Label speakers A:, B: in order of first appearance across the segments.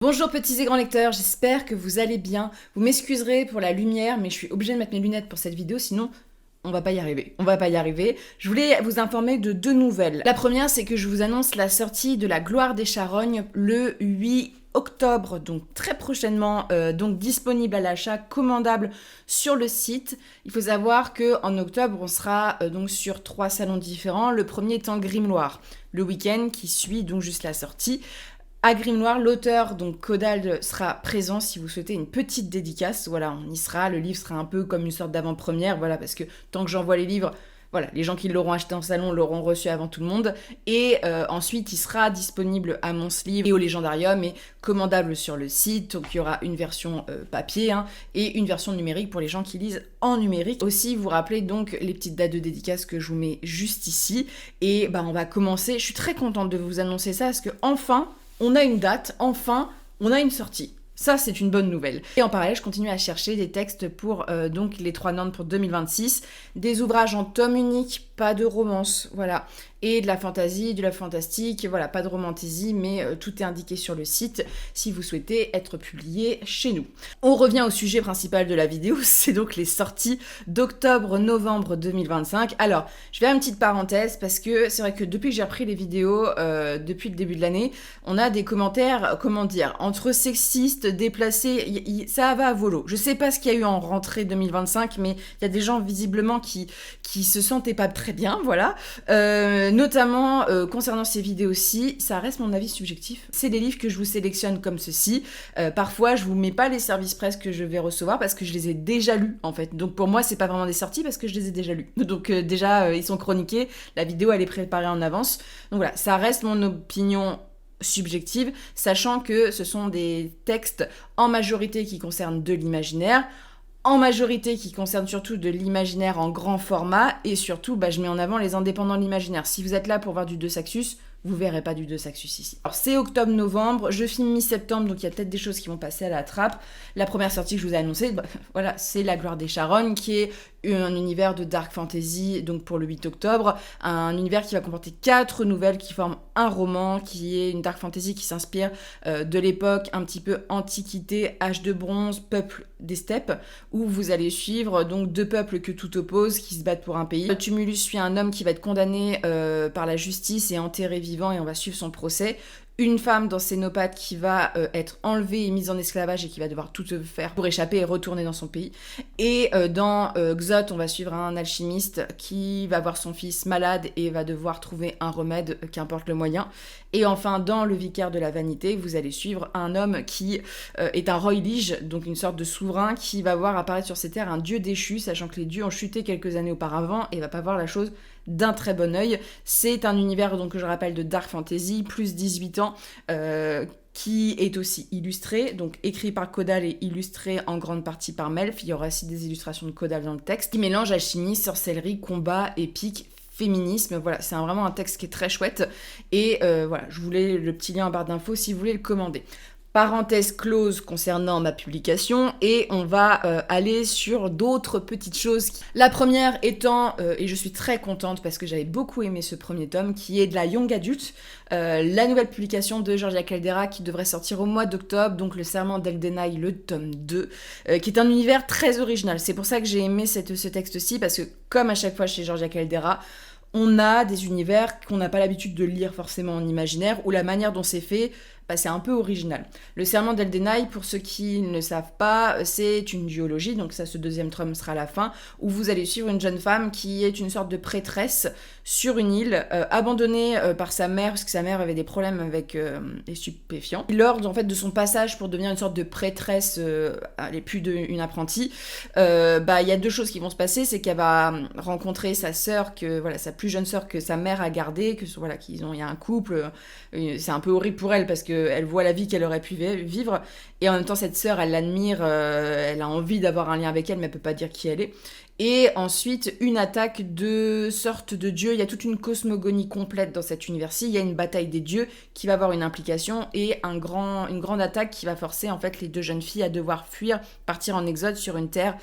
A: Bonjour petits et grands lecteurs, j'espère que vous allez bien. Vous m'excuserez pour la lumière, mais je suis obligée de mettre mes lunettes pour cette vidéo, sinon on va pas y arriver. On va pas y arriver. Je voulais vous informer de deux nouvelles. La première, c'est que je vous annonce la sortie de La Gloire des Charognes le 8 octobre, donc très prochainement, donc disponible à l'achat, commandable sur le site. Il faut savoir que en octobre, on sera donc sur 3 salons différents. Le premier étant Grimoire, le week-end qui suit donc juste la sortie. À Grimoire, l'auteur, donc Caudal, sera présent si vous souhaitez une petite dédicace. Voilà, on y sera. Le livre sera un peu comme une sorte d'avant-première, voilà, parce que tant que j'envoie les livres, voilà, les gens qui l'auront acheté en salon l'auront reçu avant tout le monde. Et ensuite, il sera disponible à Mons Livre et au Légendarium et commandable sur le site. Donc, il y aura une version papier et une version numérique pour les gens qui lisent en numérique. Aussi, vous rappelez donc les petites dates de dédicace que je vous mets juste ici. Et on va commencer. Je suis très contente de vous annoncer ça parce que enfin, on a une date, enfin, on a une sortie. Ça, c'est une bonne nouvelle. Et en parallèle, je continue à chercher des textes pour donc les 3 Nantes pour 2026, des ouvrages en tome unique, pas de romance, voilà, et de la fantasy, de la fantastique, voilà, pas de romantasy, mais tout est indiqué sur le site si vous souhaitez être publié chez nous. On revient au sujet principal de la vidéo, c'est donc les sorties d'octobre-novembre 2025. Alors, je vais faire une petite parenthèse parce que c'est vrai que depuis que j'ai repris les vidéos, depuis le début de l'année, on a des commentaires, comment dire, entre sexistes, déplacés, ça va à volo. Je sais pas ce qu'il y a eu en rentrée 2025, mais il y a des gens visiblement qui se sentaient pas très bien, voilà. Notamment concernant ces vidéos-ci, ça reste mon avis subjectif. C'est des livres que je vous sélectionne comme ceci. Parfois, je vous mets pas les services presse que je vais recevoir parce que je les ai déjà lus en fait. Donc pour moi, c'est pas vraiment des sorties parce que je les ai déjà lus. Donc déjà, ils sont chroniqués. La vidéo, elle est préparée en avance. Donc voilà, ça reste mon opinion subjective, sachant que ce sont des textes en majorité qui concernent de l'imaginaire, en majorité qui concernent surtout de l'imaginaire en grand format, et surtout, je mets en avant les indépendants de l'imaginaire. Si vous êtes là pour voir du De Saxus, vous verrez pas du De Saxus ici. Alors c'est octobre-novembre, je filme mi-septembre, donc il y a peut-être des choses qui vont passer à la trappe. La première sortie que je vous ai annoncée, voilà, c'est La Gloire des Charognes, qui est un univers de dark fantasy, donc pour le 8 octobre, un univers qui va comporter 4 nouvelles qui forment un roman, qui est une dark fantasy qui s'inspire de l'époque un petit peu antiquité, âge de bronze, peuple des steppes, où vous allez suivre donc 2 peuples que tout oppose, qui se battent pour un pays. Tumulus suit un homme qui va être condamné par la justice et enterré vivant, et on va suivre son procès. Une femme dans Cénopates qui va être enlevée et mise en esclavage et qui va devoir tout faire pour échapper et retourner dans son pays. Et dans Xot, on va suivre un alchimiste qui va voir son fils malade et va devoir trouver un remède, qu'importe le moyen. Et enfin, dans Le Vicaire de la Vanité, vous allez suivre un homme qui est un roylige, donc une sorte de souverain qui va voir apparaître sur ces terres un dieu déchu, sachant que les dieux ont chuté quelques années auparavant et va pas voir la chose d'un très bon œil. C'est un univers, donc, que je rappelle, de dark fantasy, plus 18 ans, qui est aussi illustré, donc écrit par Caudal et illustré en grande partie par Melf. Il y aura aussi des illustrations de Caudal dans le texte, qui mélange alchimie, sorcellerie, combat, épique, féminisme. Voilà, c'est vraiment un texte qui est très chouette. Et voilà, je voulais le petit lien en barre d'infos si vous voulez le commander. Parenthèse close concernant ma publication, et on va aller sur d'autres petites choses. La première étant, et je suis très contente parce que j'avais beaucoup aimé ce premier tome, qui est de la young adult, la nouvelle publication de Georgia Caldera qui devrait sortir au mois d'octobre, donc Le Serment d'Eldenai, le tome 2, qui est un univers très original. C'est pour ça que j'ai aimé ce texte-ci, parce que comme à chaque fois chez Georgia Caldera, on a des univers qu'on n'a pas l'habitude de lire forcément en imaginaire, où la manière dont c'est fait, c'est un peu original. Le Serment d'Eldenai, pour ceux qui ne le savent pas, c'est une duologie, donc ça, ce deuxième tome sera à la fin, où vous allez suivre une jeune femme qui est une sorte de prêtresse sur une île, abandonnée par sa mère, parce que sa mère avait des problèmes avec les stupéfiants. Lors en fait, de son passage pour devenir une sorte de prêtresse, elle n'est plus une apprentie, il y a 2 choses qui vont se passer, c'est qu'elle va rencontrer sa sœur, sa plus jeune sœur que sa mère a gardée, il y a un couple, c'est un peu horrible pour elle parce qu'elle voit la vie qu'elle aurait pu vivre, et en même temps cette sœur, elle l'admire, elle a envie d'avoir un lien avec elle, mais elle peut pas dire qui elle est. Et ensuite, une attaque de sorte de dieu. Il y a toute une cosmogonie complète dans cet univers-ci. Il y a une bataille des dieux qui va avoir une implication, et une grande attaque qui va forcer en fait les 2 jeunes filles à devoir fuir, partir en exode sur une terre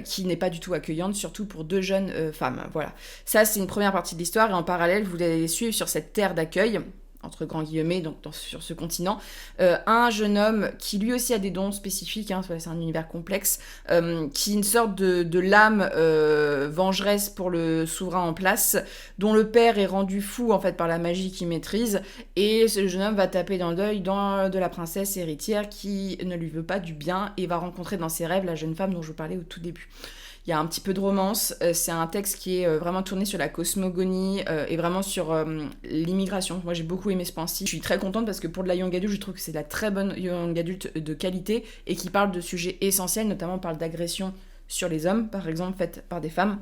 A: qui n'est pas du tout accueillante, surtout pour 2 jeunes femmes. Voilà. Ça, c'est une première partie de l'histoire, et en parallèle, vous allez les suivre sur cette terre d'accueil. entre grands guillemets, donc sur ce continent, un jeune homme qui lui aussi a des dons spécifiques, hein, c'est un univers complexe, qui est une sorte de lame vengeresse pour le souverain en place, dont le père est rendu fou en fait par la magie qu'il maîtrise, et ce jeune homme va taper dans l'œil de la princesse héritière qui ne lui veut pas du bien, et va rencontrer dans ses rêves la jeune femme dont je vous parlais au tout début. Il y a un petit peu de romance, c'est un texte qui est vraiment tourné sur la cosmogonie et vraiment sur l'immigration. Moi j'ai beaucoup aimé ce point-ci. Je suis très contente parce que pour de la young adulte, je trouve que c'est de la très bonne young adulte de qualité et qui parle de sujets essentiels, notamment on parle d'agression sur les hommes, par exemple, faites par des femmes.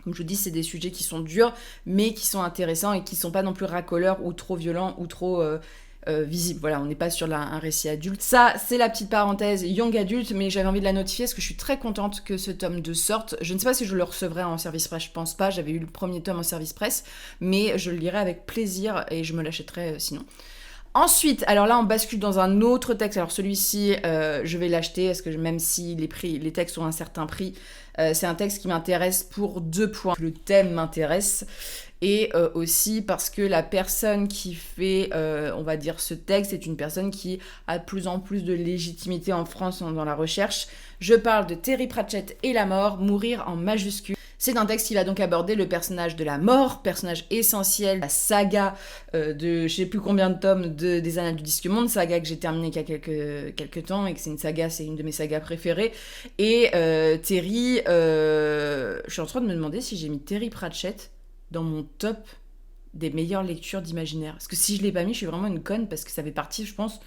A: Comme je vous dis, c'est des sujets qui sont durs, mais qui sont intéressants et qui sont pas non plus racoleurs ou trop violents ou trop... visible. Voilà, on n'est pas sur un récit adulte. Ça, c'est la petite parenthèse young adulte, mais j'avais envie de la notifier parce que je suis très contente que ce tome 2 sorte. Je ne sais pas si je le recevrai en service presse, je pense pas. J'avais eu le premier tome en service presse, mais je le lirai avec plaisir et je me l'achèterai sinon. Ensuite, alors là, on bascule dans un autre texte. Alors celui-ci, je vais l'acheter parce que même si les textes ont un certain prix, c'est un texte qui m'intéresse pour 2 points. Le thème m'intéresse et aussi parce que la personne qui fait, on va dire, ce texte est une personne qui a de plus en plus de légitimité en France dans la recherche. Je parle de Terry Pratchett et la mort, mourir en majuscule. C'est un texte qui va donc aborder le personnage de la mort, personnage essentiel, la saga de je sais plus combien de tomes des Annales du Disque Monde, saga que j'ai terminée il y a quelques temps et que c'est une de mes sagas préférées. Et Terry, je suis en train de me demander si j'ai mis Terry Pratchett dans mon top des meilleures lectures d'imaginaire. Parce que si je l'ai pas mis, je suis vraiment une conne parce que ça fait partie, je pense,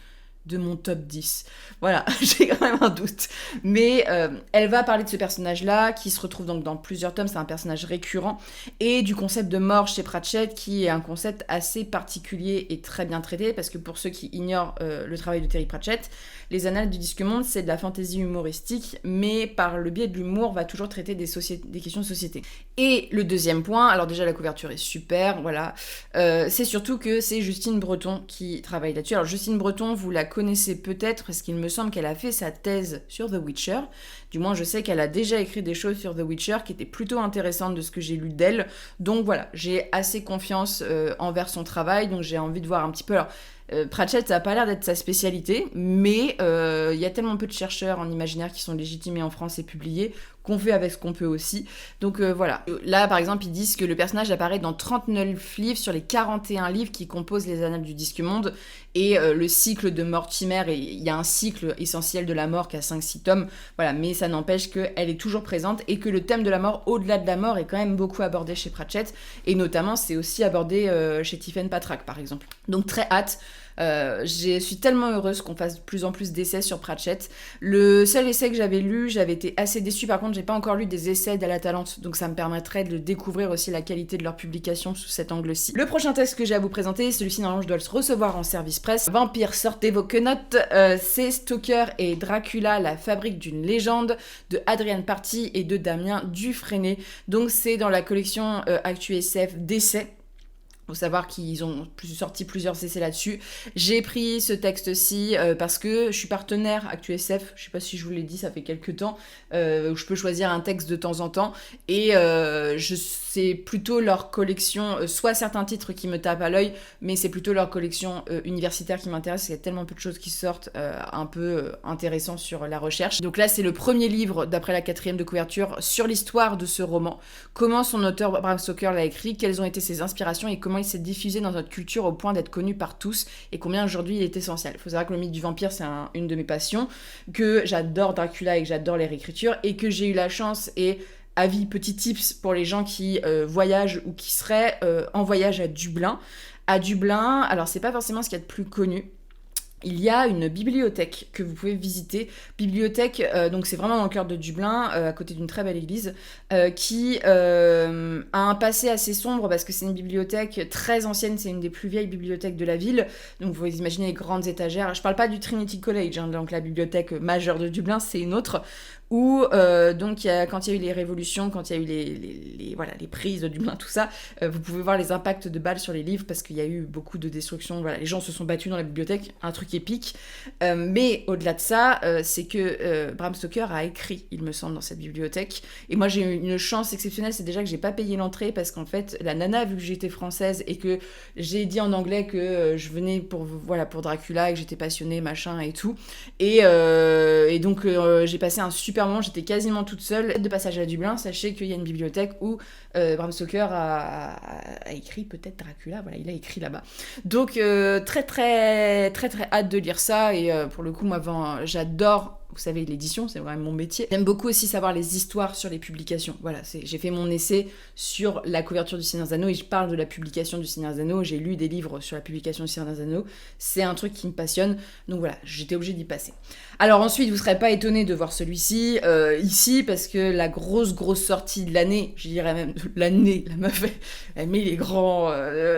A: de mon top 10. Voilà, j'ai quand même un doute. Mais elle va parler de ce personnage-là, qui se retrouve donc dans plusieurs tomes, c'est un personnage récurrent, et du concept de mort chez Pratchett, qui est un concept assez particulier et très bien traité, parce que pour ceux qui ignorent le travail de Terry Pratchett, les Annales du Disque Monde, c'est de la fantaisie humoristique, mais par le biais de l'humour, va toujours traiter des questions de société. Et le deuxième point, alors déjà la couverture est super, voilà, c'est surtout que c'est Justine Breton qui travaille là-dessus. Alors Justine Breton, vous la connaissez peut-être, parce qu'il me semble qu'elle a fait sa thèse sur The Witcher. Du moins, je sais qu'elle a déjà écrit des choses sur The Witcher qui étaient plutôt intéressantes de ce que j'ai lu d'elle. Donc voilà, j'ai assez confiance envers son travail, donc j'ai envie de voir un petit peu... Alors, Pratchett, ça n'a pas l'air d'être sa spécialité, mais il y a tellement peu de chercheurs en imaginaire qui sont légitimés en France et publiés qu'on fait avec ce qu'on peut aussi. Donc voilà. Là, par exemple, ils disent que le personnage apparaît dans 39 livres sur les 41 livres qui composent les Annales du Disque Monde. Et le cycle de Mortimer, il y a un cycle essentiel de la mort qui a 5-6 tomes. Voilà, mais ça n'empêche qu'elle est toujours présente et que le thème de la mort, au-delà de la mort, est quand même beaucoup abordé chez Pratchett. Et notamment, c'est aussi abordé chez Tiffen Patrak, par exemple. Donc très hâte. Je suis tellement heureuse qu'on fasse de plus en plus d'essais sur Pratchett. Le seul essai que j'avais lu, j'avais été assez déçue. Par contre, j'ai pas encore lu des essais d'Ala Talente, donc ça me permettrait de découvrir aussi la qualité de leur publication sous cet angle-ci. Le prochain texte que j'ai à vous présenter, celui-ci normalement je dois le recevoir en service presse. Vampire, sortez vos quenottes. C'est Stoker et Dracula, la fabrique d'une légende de Adrienne Party et de Damien Dufresné. Donc c'est dans la collection Actu SF d'essais. Faut savoir qu'ils ont sorti plusieurs essais là-dessus. J'ai pris ce texte-ci parce que je suis partenaire ActuSF. Je sais pas si je vous l'ai dit, ça fait quelques temps. Où je peux choisir un texte de temps en temps. Et c'est plutôt leur collection, soit certains titres qui me tapent à l'œil, mais c'est plutôt leur collection universitaire qui m'intéresse. Il y a tellement peu de choses qui sortent un peu intéressantes sur la recherche. Donc là, c'est le premier livre, d'après la 4e de couverture, sur l'histoire de ce roman. Comment son auteur, Bram Stoker, l'a écrit, quelles ont été ses inspirations et comment il s'est diffusé dans notre culture au point d'être connu par tous et combien aujourd'hui il est essentiel. Il faut savoir que le mythe du vampire, c'est une de mes passions, que j'adore Dracula et que j'adore les réécritures et que j'ai eu la chance et avis, petit tips pour les gens qui voyagent ou qui seraient en voyage à Dublin. À Dublin, alors c'est pas forcément ce qu'il y a de plus connu. Il y a une bibliothèque que vous pouvez visiter. Bibliothèque, donc c'est vraiment dans le cœur de Dublin, à côté d'une très belle église, qui a un passé assez sombre parce que c'est une bibliothèque très ancienne, c'est une des plus vieilles bibliothèques de la ville. Donc vous imaginez les grandes étagères. Je parle pas du Trinity College, hein, donc la bibliothèque majeure de Dublin, c'est une autre. où donc quand il y a eu les révolutions, quand il y a eu voilà, les prises de Dublin, tout ça, vous pouvez voir les impacts de balles sur les livres parce qu'il y a eu beaucoup de destruction. Voilà, les gens se sont battus dans la bibliothèque, un truc épique. Mais au-delà de ça, c'est que Bram Stoker a écrit, il me semble, dans cette bibliothèque. Et moi, j'ai eu une chance exceptionnelle, c'est déjà que j'ai pas payé l'entrée parce qu'en fait, la nana, vu que j'étais française et que j'ai dit en anglais que je venais pour Dracula et que j'étais passionnée, machin et tout. Et donc, j'ai passé un super moment, j'étais quasiment toute seule. De passage à Dublin, sachez qu'il y a une bibliothèque où Bram Stoker a écrit peut-être Dracula, voilà, il a écrit là-bas. Donc, très, très, très, très hâte de lire ça. Et pour le coup, moi, j'adore, vous savez, l'édition, c'est vraiment mon métier. J'aime beaucoup aussi savoir les histoires sur les publications. Voilà, j'ai fait mon essai sur la couverture du Seigneur des Anneaux et je parle de la publication du Seigneur des Anneaux. J'ai lu des livres sur la publication du Seigneur des Anneaux. C'est un truc qui me passionne. Donc voilà, j'étais obligée d'y passer. Alors ensuite, vous serez pas étonnés de voir celui-ci ici, parce que la grosse sortie de l'année, je dirais même l'année, la meuf, elle met les grands,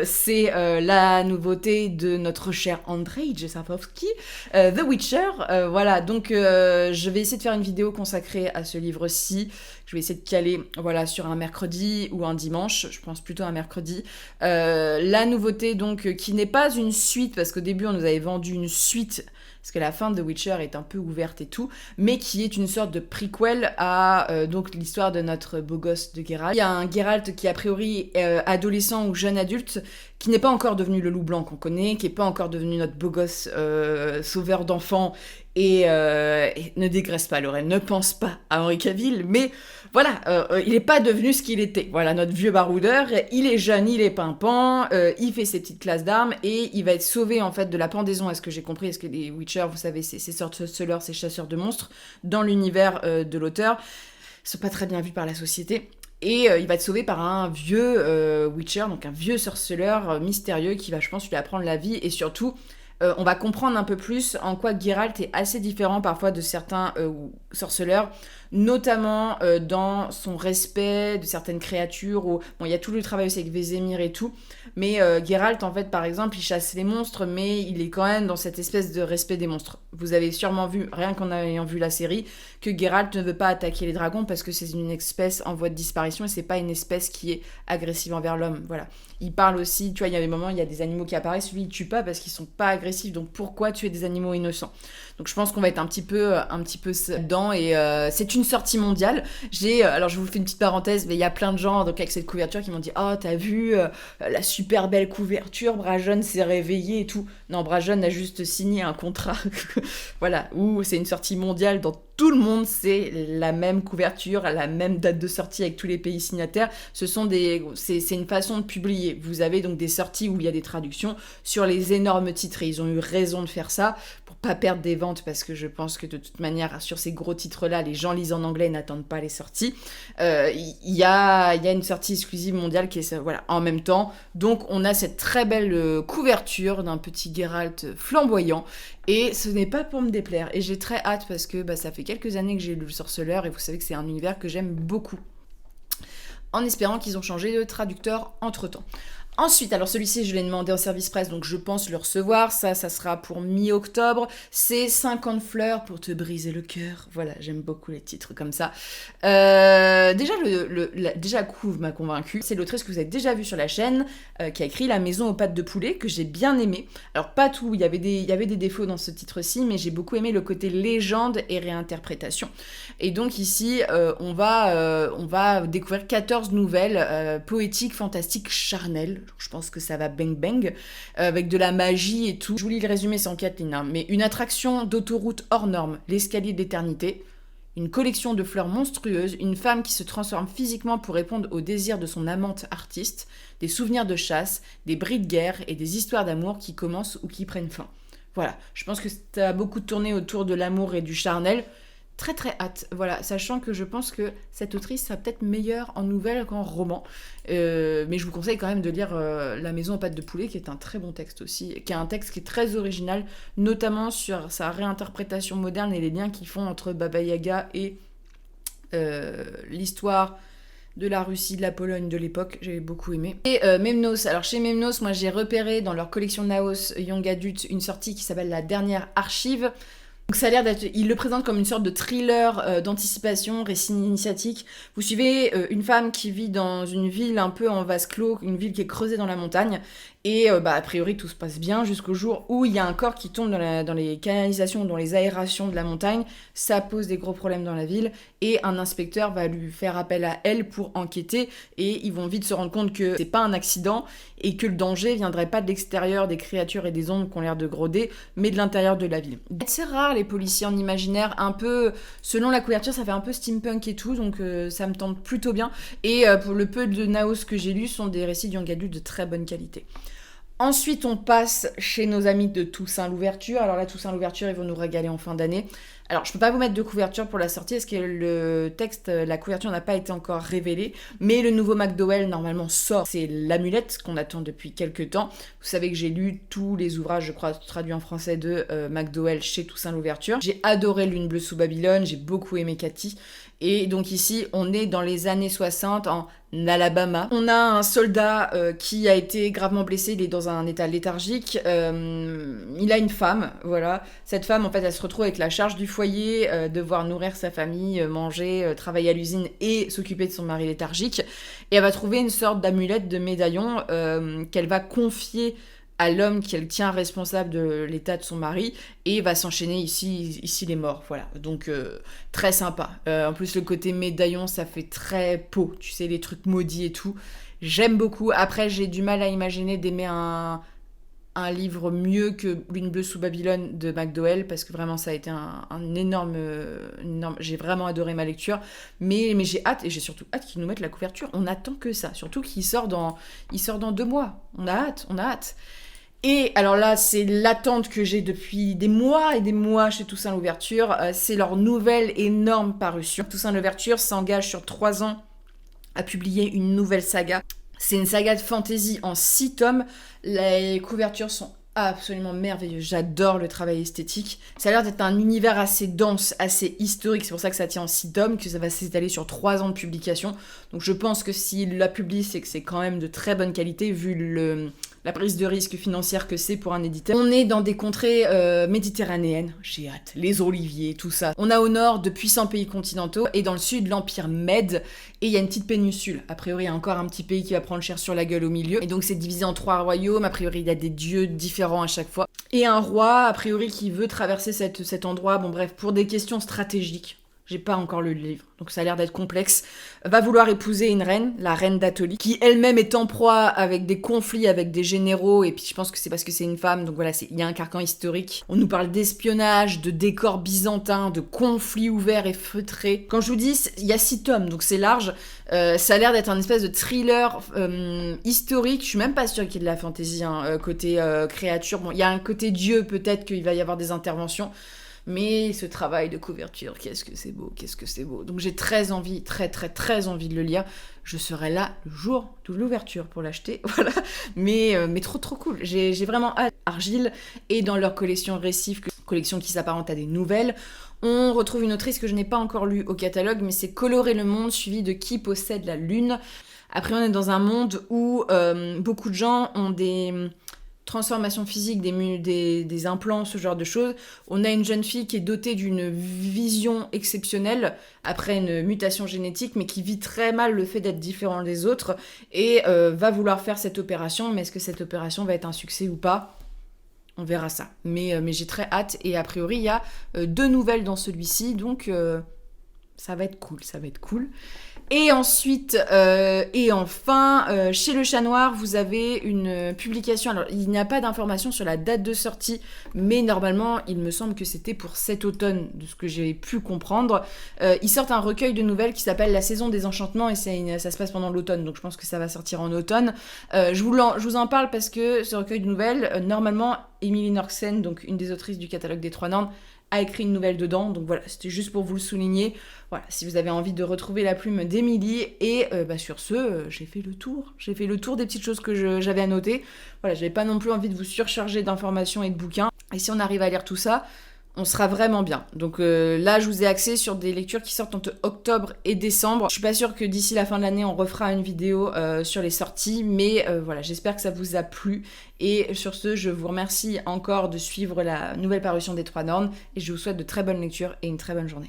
A: c'est la nouveauté de notre cher Andrzej Sapkowski, The Witcher. Voilà, donc je vais essayer de faire une vidéo consacrée à ce livre-ci. Je vais essayer de caler, voilà, sur un mercredi ou un dimanche, je pense plutôt un mercredi. La nouveauté, donc, qui n'est pas une suite, parce qu'au début, on nous avait vendu une suite, parce que la fin de The Witcher est un peu ouverte et tout, mais qui est une sorte de prequel à donc l'histoire de notre beau gosse de Geralt. Il y a un Geralt qui a priori adolescent ou jeune adulte, qui n'est pas encore devenu le loup blanc qu'on connaît, qui n'est pas encore devenu notre beau gosse sauveur d'enfants, et ne dégraisse pas, Laurel, ne pense pas à Henry Cavill, mais voilà, il n'est pas devenu ce qu'il était. Voilà, notre vieux baroudeur, il est jeune, il est pimpant, il fait ses petites classes d'armes, et il va être sauvé en fait de la pendaison, à ce que j'ai compris, parce que les Witcher, vous savez, c'est sorceleurs, c'est chasseurs de monstres, dans l'univers de l'auteur, ils sont pas très bien vus par la société. Et il va être sauvé par un vieux Witcher, donc un vieux sorceleur mystérieux qui va, je pense, lui apprendre la vie, et surtout, on va comprendre un peu plus en quoi Geralt est assez différent parfois de certains sorceleurs, notamment dans son respect de certaines créatures. Bon, il y a tout le travail aussi avec Vézémir et tout, mais Geralt, en fait, par exemple, il chasse les monstres, mais il est quand même dans cette espèce de respect des monstres. Vous avez sûrement vu, rien qu'en ayant vu la série, que Geralt ne veut pas attaquer les dragons parce que c'est une espèce en voie de disparition et c'est pas une espèce qui est agressive envers l'homme. Voilà. Il parle aussi, tu vois, il y a des moments, il y a des animaux qui apparaissent, lui il tue pas parce qu'ils sont pas agressifs, donc pourquoi tuer des animaux innocents? Donc je pense qu'on va être un petit peu dedans, et c'est une sortie mondiale. Alors je vous fais une petite parenthèse, mais il y a plein de gens donc avec cette couverture qui m'ont dit: oh, t'as vu la super belle couverture, Brajon s'est réveillé et tout. Non, Brajon a juste signé un contrat, voilà, où c'est une sortie mondiale dans tout le monde, c'est la même couverture, la même date de sortie avec tous les pays signataires. C'est une façon de publier. Vous avez donc des sorties où il y a des traductions sur les énormes titres, et ils ont eu raison de faire ça pour pas perdre des ventes, parce que je pense que de toute manière, sur ces gros titres-là, les gens lisent en anglais et n'attendent pas les sorties. Il y a une sortie exclusive mondiale qui est, voilà, en même temps. Donc on a cette très belle couverture d'un petit Geralt flamboyant, et ce n'est pas pour me déplaire. Et j'ai très hâte parce que ça fait quelques années que j'ai lu Le Sorceleur, et vous savez que c'est un univers que j'aime beaucoup. En espérant qu'ils ont changé de traducteur entre-temps. Ensuite, alors celui-ci, je l'ai demandé en service presse, donc je pense le recevoir. Ça sera pour mi-octobre. C'est 50 fleurs pour te briser le cœur. Voilà, j'aime beaucoup les titres comme ça. Déjà, Couve m'a convaincue. C'est l'autrice que vous avez déjà vue sur la chaîne, qui a écrit La maison aux pattes de poulet, que j'ai bien aimé. Alors, pas tout, il y avait des défauts dans ce titre-ci, mais j'ai beaucoup aimé le côté légende et réinterprétation. Et donc ici, on va découvrir 14 nouvelles poétiques, fantastiques, charnelles. Je pense que ça va bang bang, avec de la magie et tout. Je vous lis le résumé sans 4 lignes, hein. Mais une attraction d'autoroute hors norme, l'escalier de l'éternité, une collection de fleurs monstrueuses, une femme qui se transforme physiquement pour répondre aux désirs de son amante artiste, des souvenirs de chasse, des bris de guerre et des histoires d'amour qui commencent ou qui prennent fin. Voilà, je pense que ça a beaucoup tourné autour de l'amour et du charnel. Très très hâte, voilà, sachant que je pense que cette autrice sera peut-être meilleure en nouvelle qu'en roman, mais je vous conseille quand même de lire La maison aux pattes de poulet, qui est un très bon texte aussi, qui est un texte qui est très original, notamment sur sa réinterprétation moderne et les liens qu'ils font entre Baba Yaga et l'histoire de la Russie, de la Pologne de l'époque, j'avais beaucoup aimé. Et Memnos, alors chez Memnos, moi j'ai repéré dans leur collection Naos Young Adult une sortie qui s'appelle La Dernière Archive. Donc ça a l'air d'être, il le présente comme une sorte de thriller d'anticipation, récit initiatique. Vous suivez une femme qui vit dans une ville un peu en vase clos, une ville qui est creusée dans la montagne, et a priori tout se passe bien jusqu'au jour où il y a un corps qui tombe dans les canalisations, dans les aérations de la montagne. Ça pose des gros problèmes dans la ville, et un inspecteur va lui faire appel à elle pour enquêter, et ils vont vite se rendre compte que c'est pas un accident, et que le danger viendrait pas de l'extérieur des créatures et des ombres qui ont l'air de groder, mais de l'intérieur de la ville. C'est rare les policiers en imaginaire, un peu, selon la couverture, ça fait un peu steampunk et tout, donc ça me tente plutôt bien. Et pour le peu de Naos que j'ai lu, sont des récits young adultes de très bonne qualité. Ensuite, on passe chez nos amis de Toussaint Louverture. Alors là, Toussaint Louverture, ils vont nous régaler en fin d'année. Alors, je peux pas vous mettre de couverture pour la sortie, parce que le texte, la couverture n'a pas été encore révélée, mais le nouveau McDowell, normalement, sort. C'est l'amulette qu'on attend depuis quelques temps. Vous savez que j'ai lu tous les ouvrages, je crois, traduits en français de McDowell chez Toussaint Louverture. J'ai adoré Lune bleue sous Babylone, j'ai beaucoup aimé Cathy. Et donc ici, on est dans les années 60 en Alabama. On a un soldat qui a été gravement blessé, il est dans un état léthargique. Il a une femme, voilà. Cette femme, en fait, elle se retrouve avec la charge du foyer, devoir nourrir sa famille, manger, travailler à l'usine et s'occuper de son mari léthargique. Et elle va trouver une sorte d'amulette, de médaillon qu'elle va confier à l'homme qu'elle tient responsable de l'état de son mari, et va s'enchaîner ici les morts, voilà. Donc très sympa. En plus le côté médaillon, ça fait très peau, tu sais, les trucs maudits et tout. J'aime beaucoup. Après, j'ai du mal à imaginer d'aimer un livre mieux que Lune bleue sous Babylone de McDowell, parce que vraiment ça a été un énorme... J'ai vraiment adoré ma lecture, mais j'ai hâte, et j'ai surtout hâte qu'ils nous mettent la couverture. On attend que ça, surtout qu'il sort dans 2 mois. On a hâte. Et alors là, c'est l'attente que j'ai depuis des mois et des mois chez Toussaint Louverture. C'est leur nouvelle énorme parution. Toussaint Louverture s'engage sur 3 ans à publier une nouvelle saga. C'est une saga de fantasy en 6 tomes. Les couvertures sont absolument merveilleuses. J'adore le travail esthétique. Ça a l'air d'être un univers assez dense, assez historique. C'est pour ça que ça tient en 6 tomes, que ça va s'étaler sur 3 ans de publication. Donc je pense que s'il la publie, c'est que c'est quand même de très bonne qualité, vu la prise de risque financière que c'est pour un éditeur. On est dans des contrées méditerranéennes, j'ai hâte, les oliviers, tout ça. On a au nord de puissants pays continentaux, et dans le sud, l'Empire Mède, et il y a une petite péninsule. A priori, il y a encore un petit pays qui va prendre cher sur la gueule au milieu, et donc c'est divisé en 3 royaumes. A priori, il y a des dieux différents à chaque fois. Et un roi, a priori, qui veut traverser cet endroit, bon bref, pour des questions stratégiques. J'ai pas encore lu le livre, donc ça a l'air d'être complexe. Va vouloir épouser une reine, la reine d'Atolie, qui elle-même est en proie avec des conflits avec des généraux, et puis je pense que c'est parce que c'est une femme, donc voilà, il y a un carcan historique. On nous parle d'espionnage, de décors byzantins, de conflits ouverts et feutrés. Quand je vous dis, il y a 6 tomes, donc c'est large. Ça a l'air d'être un espèce de thriller historique. Je suis même pas sûre qu'il y ait de la fantaisie, côté créature. Bon, il y a un côté dieu, peut-être qu'il va y avoir des interventions. Mais ce travail de couverture, qu'est-ce que c'est beau. Donc j'ai très envie de le lire. Je serai là le jour de l'ouverture pour l'acheter, voilà. Mais trop cool. J'ai vraiment hâte. Argile, et dans leur collection Récif, collection qui s'apparente à des nouvelles, on retrouve une autrice que je n'ai pas encore lue au catalogue, mais c'est Colorer le monde, suivi de Qui possède la lune. Après, on est dans un monde où beaucoup de gens ont des transformation physique, des implants, ce genre de choses. On a une jeune fille qui est dotée d'une vision exceptionnelle après une mutation génétique, mais qui vit très mal le fait d'être différent des autres, et va vouloir faire cette opération. Mais est-ce que cette opération va être un succès ou pas ? On verra ça. Mais j'ai très hâte, et a priori, il y a 2 nouvelles dans celui-ci, donc ça va être cool. Et ensuite, et enfin, chez Le Chat Noir, vous avez une publication. Alors, il n'y a pas d'informations sur la date de sortie, mais normalement, il me semble que c'était pour cet automne, de ce que j'ai pu comprendre. Ils sortent un recueil de nouvelles qui s'appelle La Saison des Enchantements, et ça se passe pendant l'automne, donc je pense que ça va sortir en automne. Je vous en parle parce que ce recueil de nouvelles, normalement, Émilie Norxen, donc une des autrices du catalogue des 3 Nornes, a écrit une nouvelle dedans, donc voilà, c'était juste pour vous le souligner. Voilà, si vous avez envie de retrouver la plume d'Émilie. Et sur ce, j'ai fait le tour des petites choses que j'avais à noter. Voilà, j'avais pas non plus envie de vous surcharger d'informations et de bouquins. Et si on arrive à lire tout ça, on sera vraiment bien. Donc là, je vous ai axé sur des lectures qui sortent entre octobre et décembre. Je suis pas sûre que d'ici la fin de l'année, on refera une vidéo sur les sorties, mais voilà, j'espère que ça vous a plu. Et sur ce, je vous remercie encore de suivre la nouvelle parution des 3 Nornes, et je vous souhaite de très bonnes lectures et une très bonne journée.